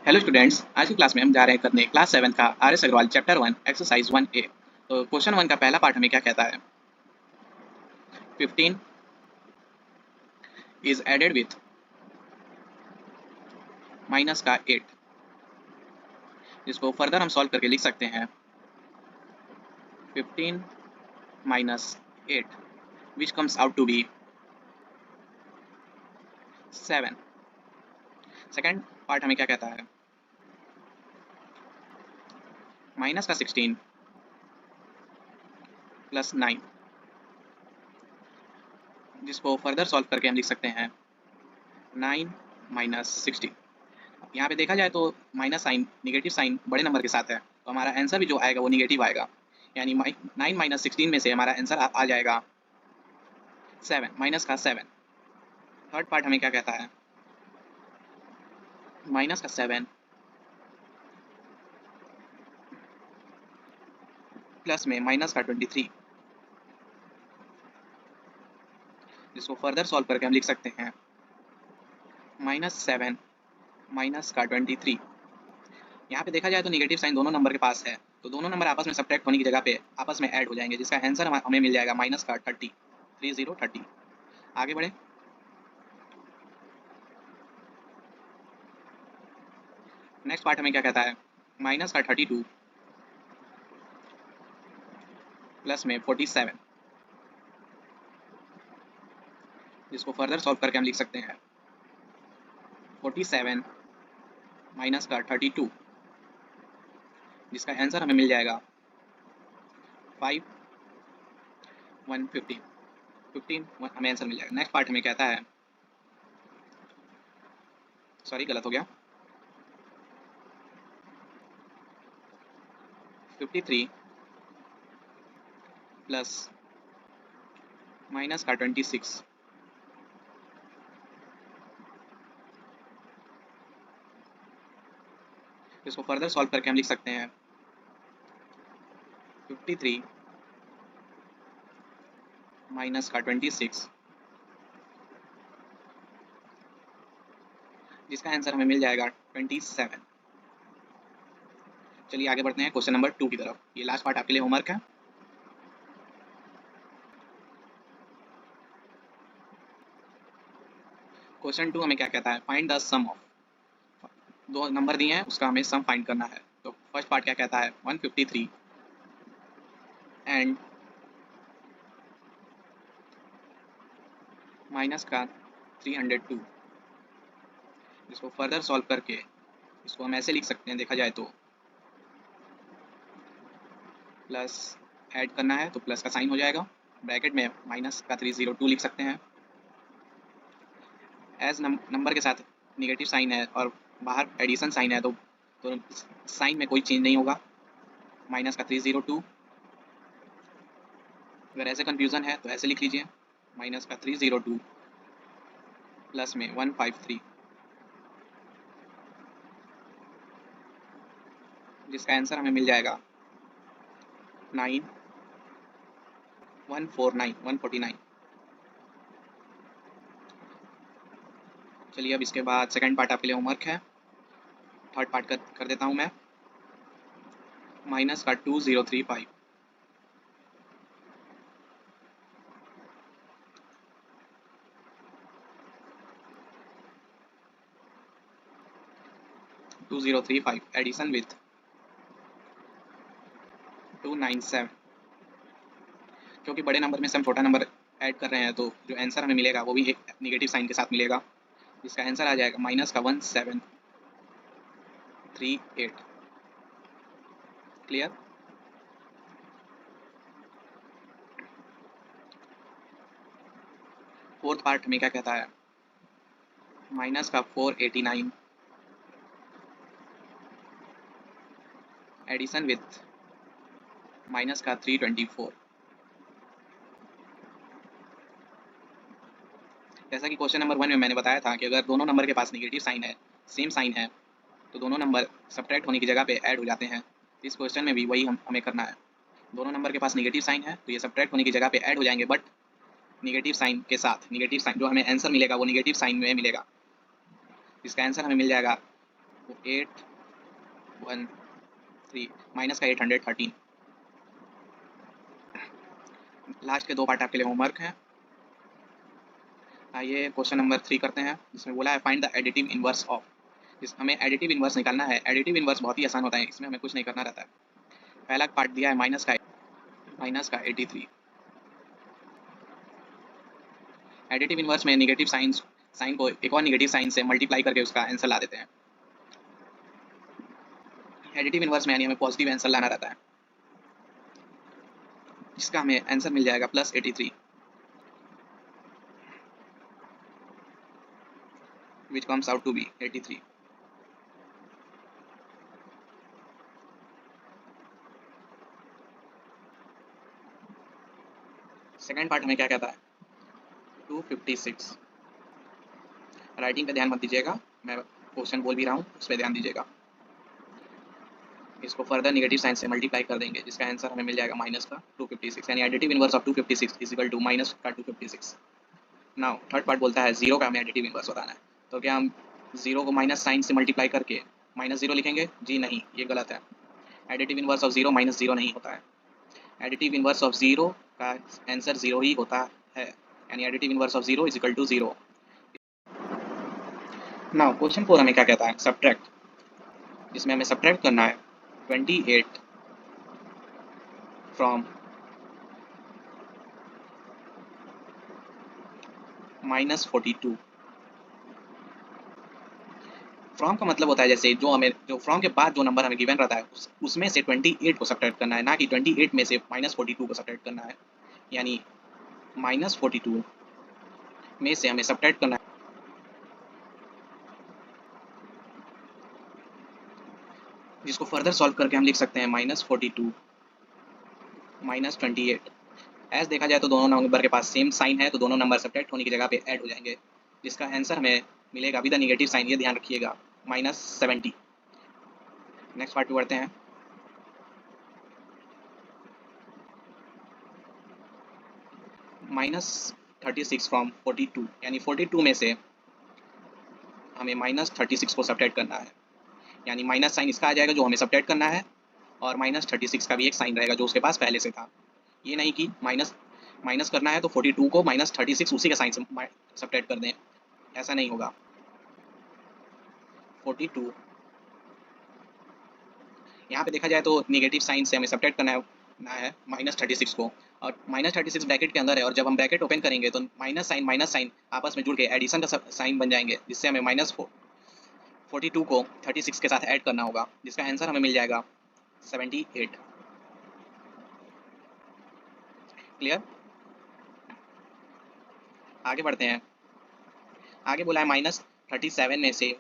Hello students, आज की class में हम जा रहे हैं करने क्लास 7 का R S Agarwal chapter 1 exercise 1A। तो क्वेश्चन 1 का पहला पार्ट हमें क्या कहता है। 15 इज एडेड विथ माइनस का 8, जिसको फर्दर हम सॉल्व करके लिख सकते हैं 15 minus 8 which comes out to be 7। Second part हमें क्या कहता है, माइनस का 16 प्लस 9, जिसको फर्दर सॉल्व करके हम लिख सकते हैं 9 माइनस 16। यहाँ पे देखा जाए तो माइनस साइन, निगेटिव साइन बड़े नंबर के साथ है, तो हमारा आंसर भी जो आएगा वो निगेटिव आएगा। यानी 9 माइनस 16 में से हमारा आंसर आ जाएगा 7, माइनस का 7। थर्ड पार्ट हमें क्या कहता है, माइनस का 7 प्लस में माइनस का 23, जिसको फर्दर सॉल्व करके हम लिख सकते हैं -7 माइनस का 23। यहाँ पे देखा जाए तो निगेटिव साइन दोनों नंबर के पास है, तो दोनों नंबर आपस में सब्ट्रैक्ट होने की जगह पे आपस में ऐड हो जाएंगे, जिसका आंसर हमें मिल जाएगा माइनस का 30। आगे बढ़े। नेक्स्ट पार्ट हमें क्या कहता है, माइनस का 32 प्लस में 47, जिसको फर्दर सॉल्व करके हम लिख सकते हैं 47 माइनस का 32, जिसका आंसर हमें मिल जाएगा 15 हमें आंसर मिल जाएगा। नेक्स्ट पार्ट हमें कहता है, सॉरी गलत हो गया, 53 प्लस माइनस का 26, इसको फर्दर सॉल्व करके हम लिख सकते हैं 53 माइनस का 26, जिसका आंसर हमें मिल जाएगा 27। चलिए आगे बढ़ते हैं क्वेश्चन नंबर 2 की तरफ। ये लास्ट पार्ट आपके लिए होमवर्क है। क्वेश्चन 2 हमें क्या कहता है, फाइंड द सम ऑफ, दो नंबर दिए हैं उसका हमें सम फाइंड करना है। तो फर्स्ट पार्ट क्या कहता है, 153 एंड माइनस का 302, इसको फर्दर सॉल्व करके इसको हम ऐसे लिख सकते हैं, देखा जाए तो प्लस ऐड करना है तो प्लस का साइन हो जाएगा, ब्रैकेट में माइनस का 302 लिख सकते हैं। एज नंबर के साथ निगेटिव साइन है और बाहर एडिशन साइन है, तो साइन में कोई चेंज नहीं होगा, माइनस का 302। अगर ऐसे कन्फ्यूज़न है तो ऐसे लिख लीजिए, माइनस का 302 प्लस में 153, जिसका आंसर हमें मिल जाएगा 149। चलिए अब इसके बाद सेकंड पार्ट आपके लिए होमवर्क है। थर्ड पार्ट कर देता हूँ मैं, माइनस का 2035, एडिशन विथ 297। क्योंकि बड़े नंबर में से हम छोटा नंबर ऐड कर रहे हैं, तो जो आंसर हमें मिलेगा वो भी एक निगेटिव साइन के साथ मिलेगा, जिसका आंसर आ जाएगा माइनस का 1738। क्लियर। फोर्थ पार्ट में क्या कहता है, माइनस का 489 एडिशन विथ माइनस का 324। जैसा कि क्वेश्चन नंबर 1 में मैंने बताया था कि अगर दोनों नंबर के पास निगेटिव साइन है, सेम साइन है, तो दोनों नंबर सब्ट्रैक्ट होने की जगह पे ऐड हो जाते हैं। इस क्वेश्चन में भी वही हमें करना है। दोनों नंबर के पास निगेटिव साइन है तो ये सब्ट्रैक्ट होने की जगह पे ऐड हो जाएंगे, बट निगेटिव साइन के साथ, निगेटिव साइन जो हमें आंसर मिलेगा वो निगेटिव साइन में मिलेगा, इसका आंसर हमें मिल जाएगा वो 813 माइनस का 813। लास्ट के दो पार्ट आपके लिए होमवर्क है। आइए क्वेश्चन नंबर 3 करते हैं, जिसमें बोला है find the additive inverse of. हमें एडिटिव इनवर्स निकालना है। एडिटिव इनवर्स बहुत ही आसान होता है, इसमें हमें कुछ नहीं करना रहता है। पहला पार्ट दिया है माइनस का 83। एडिटिव इनवर्स में नेगेटिव साइन को एक और नेगेटिव साइन से मल्टीप्लाई करके उसका आंसर ला देते हैं। एडिटिव इनवर्स में यानी हमें पॉजिटिव आंसर लाना रहता है, जिसका हमें आंसर मिल जाएगा +83, which comes out to be 83। Second part हमें क्या कहता है, 256। राइटिंग पे ध्यान मत दीजिएगा, मैं क्वेश्चन बोल भी रहा हूँ, उस पर ध्यान दीजिएगा। इसको फर्दर नेगेटिव साइन से मल्टीप्लाई कर देंगे, जिसका आंसर हमें मिल जाएगा माइनस का 256, यानी additive inverse of 256 is equal to minus का 256। नाउ थर्ड पार्ट बोलता है जीरो का हमें एडिटिव इनवर्स बताना है। तो क्या हम जीरो को माइनस साइन से मल्टीप्लाई करके -0 लिखेंगे? जी नहीं, ये गलत है। एडिटिव इनवर्स ऑफ जीरो -0 नहीं होता है। एडिटिव इनवर्स ऑफ जीरो का आंसर जीरो ही होता है, यानी additive inverse of zero is equal to zero. Now question 4 हमें क्या कहता है, सब्ट्रैक्ट, जिसमें हमें सब्ट्रैक्ट करना है 28 फ्रॉम -42। फ्रॉम का मतलब होता है जैसे जो फ्रॉम के बाद जो नंबर हमें गिवन रहता है उसमें से 28 को सब्ट्रैक्ट करना है, ना कि 28 में से -42 को सब्ट्रैक्ट करना है। यानी -42 में से हमें सब्ट्रैक्ट करना है, जिसको फर्दर सॉल्व करके हम लिख सकते हैं -42 -28। ऐसे देखा जाए तो दोनों नंबर के पास सेम साइन है, तो दोनों नंबर सब्ट्रैक्ट होने की जगह पे ऐड हो जाएंगे, जिसका आंसर हमें मिलेगा विद द नेगेटिव साइन, ये ध्यान रखिएगा, -70। नेक्स्ट पार्ट पे बढ़ते हैं। -36 फ्रॉम 42, यानी 42 में से हमें -36 को सब्ट्रैक्ट करना है, यानी माइनस साइन इसका आ जाएगा जो हमें सब्ट्रैक्ट करना है, और -36 का भी एक साइन रहेगा जो उसके पास पहले से था। ये नहीं कि माइनस माइनस करना है तो 42 को -36 उसी के साइन से सब्ट्रैक्ट कर दें, ऐसा नहीं होगा। 42 यहाँ पे देखा जाए तो नेगेटिव साइन से हमें सब्ट्रैक्ट करना है -36 को, और -36 ब्रैकेट के अंदर है, और जब हम ब्रैकेट ओपन करेंगे तो माइनस साइन आपस में जुड़ के एडिशन का साइन बन जाएंगे, जिससे हमें -42 को 36 के साथ ऐड करना होगा, जिसका आंसर हमें मिल जाएगा 78। क्लियर? आगे बढ़ते हैं। आगे बोला है -37 में से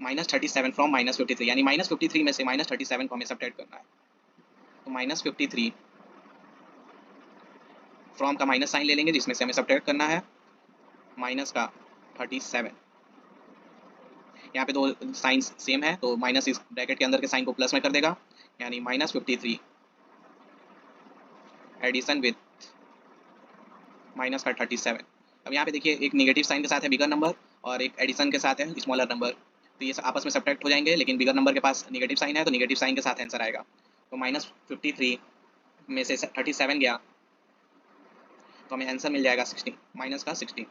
-37 फ्रॉम -53, यानी -53 में से -37 को हमें सब्ट्रैक्ट करना है। तो -53 फ्रॉम का माइनस साइन ले लेंगे, जिसमें से हमें सब्ट्रैक्ट करना है माइनस का 37। यहाँ पे दो साइन सेम है, तो माइनस इस ब्रैकेट के अंदर के साइन को प्लस में कर देगा, यानी -53 एडिशन विद माइनस का 37। अब यहाँ पे देखिए एक नेगेटिव साइन के साथ है बिगर नंबर, और एक एडिशन के साथ है स्मॉलर नंबर, तो ये आपस में सब्ट्रैक्ट हो जाएंगे, लेकिन बिगर नंबर के पास नेगेटिव साइन है तो नेगेटिव साइन के साथ आंसर आएगा। तो -53 में से 37 गया तो हमें आंसर मिल जाएगा 60, माइनस का 60।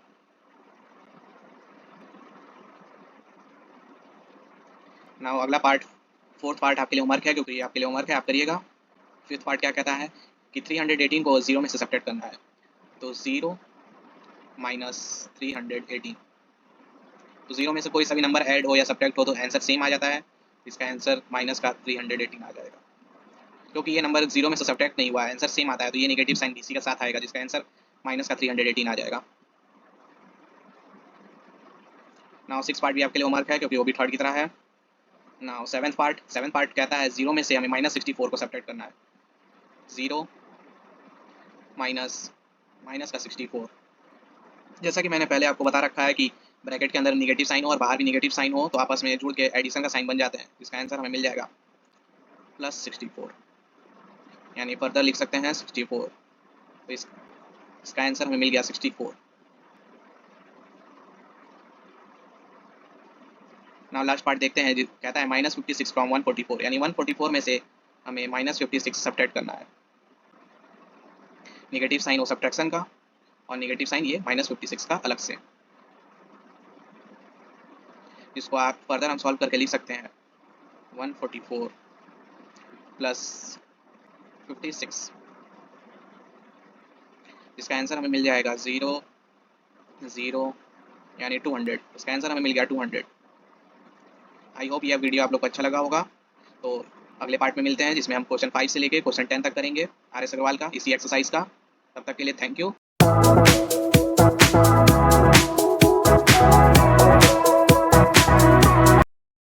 ना अगला पार्ट, फोर्थ पार्ट आपके लिए होमवर्क है, क्योंकि ये आपके लिए होमवर्क है, आप करिएगा। फिफ्थ पार्ट क्या कहता है कि 318 को 0 में से सब्ट्रैक्ट करना है, तो 0 - 318, तो 0 में से कोई सा भी नंबर ऐड हो या सब्ट्रैक्ट हो तो आंसर सेम आ जाता है, इसका आंसर माइनस का 318 आ जाएगा। क्योंकि ये नंबर 0 में से सब्ट्रैक्ट नहीं हुआ है, आंसर सेम आता है, तो ये नेगेटिव साइन इसी के साथ आएगा, जिसका आंसर माइनस का 318 आ जाएगा। नाउ सिक्स पार्ट भी आपके लिए होमवर्क है, क्योंकि वो भी थर्ड की तरह है। नाउ सेवन्थ पार्ट कहता है 0 में से हमें -64 को सब्ट्रैक्ट करना है। 0 माइनस का 64। जैसा कि मैंने पहले आपको बता रखा है कि ब्रैकेट के अंदर नेगेटिव साइन हो और बाहर भी नेगेटिव साइन हो तो आपस में जुड़ के एडिशन का साइन बन जाते हैं, इसका आंसर हमें मिल जाएगा +64, यानी फर्दर लिख सकते हैं 64, तो इसका आंसर हमें मिल गया 64। नाउ लास्ट पार्ट देखते हैं, कहता है -56 फ्रॉम 144, यानी 144 में से हमें -56 सब्ट्रैक्ट करना है। नेगेटिव साइन हो सब्ट्रैक्शन का और नेगेटिव साइन ये -56 का अलग से, जिसको आप फर्दर हम सॉल्व करके लिख सकते हैं 144 प्लस 56, इसका आंसर हमें मिल जाएगा 0 0 यानी 200। इसका आंसर हमें मिल गया 200। आई होप यह वीडियो आप लोग को अच्छा लगा होगा। तो अगले पार्ट में मिलते हैं, जिसमें हम क्वेश्चन 5 से लेके क्वेश्चन 10 तक करेंगे आर एस अग्रवाल का, इसी एक्सरसाइज का। तब तक के लिए थैंक यू।